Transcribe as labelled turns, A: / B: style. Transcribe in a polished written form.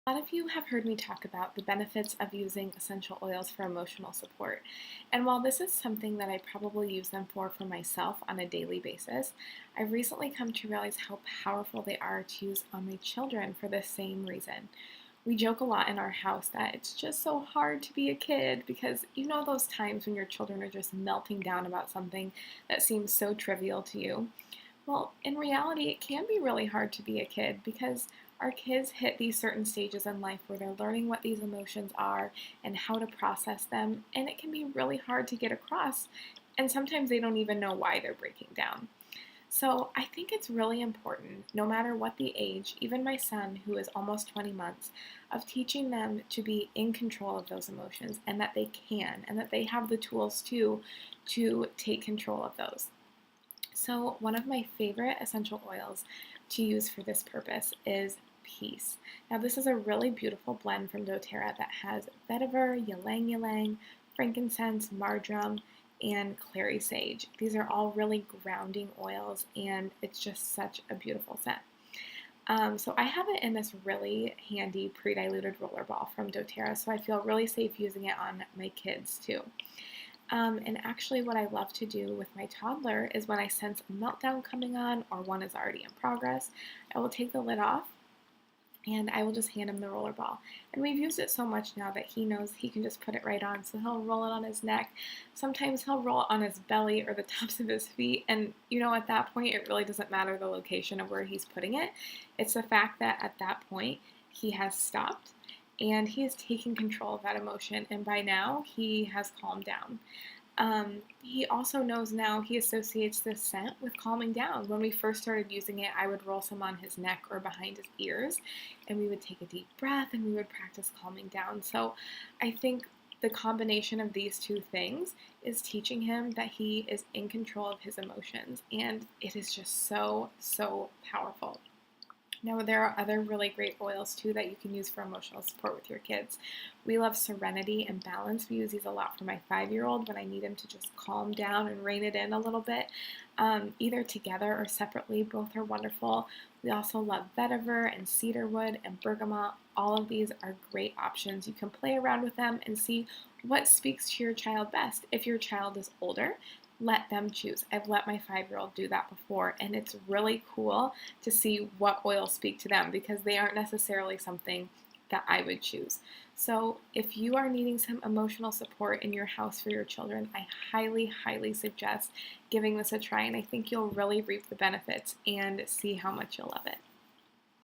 A: A lot of you have heard me talk about the benefits of using essential oils for emotional support. And while this is something that I probably use them for myself on a daily basis, I've recently come to realize how powerful they are to use on my children for the same reason. We joke a lot in our house that it's just so hard to be a kid because you know those times when your children are just melting down about something that seems so trivial to you. Well, in reality, it can be really hard to be a kid because our kids hit these certain stages in life where they're learning what these emotions are and how to process them, and it can be really hard to get across. And sometimes they don't even know why they're breaking down. So I think it's really important, no matter what the age, even my son, who is almost 20 months, of teaching them to be in control of those emotions and that they can and that they have the tools to take control of those. So, one of my favorite essential oils to use for this purpose is Peace. Now, this is a really beautiful blend from doTERRA that has vetiver, ylang ylang, frankincense, marjoram, and clary sage. These are all really grounding oils, and it's just such a beautiful scent. So I have it in this really handy pre-diluted roller ball from doTERRA, so I feel really safe using it on my kids too. And actually, what I love to do with my toddler is when I sense a meltdown coming on or one is already in progress, I will take the lid off and I will just hand him the roller ball. And we've used it so much now that he knows he can just put it right on. So he'll roll it on his neck. Sometimes he'll roll it on his belly or the tops of his feet. And at that point, it really doesn't matter the location of where he's putting it. It's the fact that at that point, he has stopped and he is taking control of that emotion. And by now, he has calmed down. He also knows now he associates this scent with calming down. When we first started using it, I would roll some on his neck or behind his ears, and we would take a deep breath and we would practice calming down. So I think the combination of these two things is teaching him that he is in control of his emotions, and it is just so, so powerful. Now, there are other really great oils too that you can use for emotional support with your kids. We love Serenity and Balance. We use these a lot for my 5-year-old when I need him to just calm down and rein it in a little bit. Either together or separately, both are wonderful. We also love Vetiver and Cedarwood and Bergamot. All of these are great options. You can play around with them and see what speaks to your child best. If your child is older, let them choose. I've let my 5-year-old do that before, and it's really cool to see what oils speak to them because they aren't necessarily something that I would choose. So if you are needing some emotional support in your house for your children, I highly, highly suggest giving this a try, and I think you'll really reap the benefits and see how much you'll love it.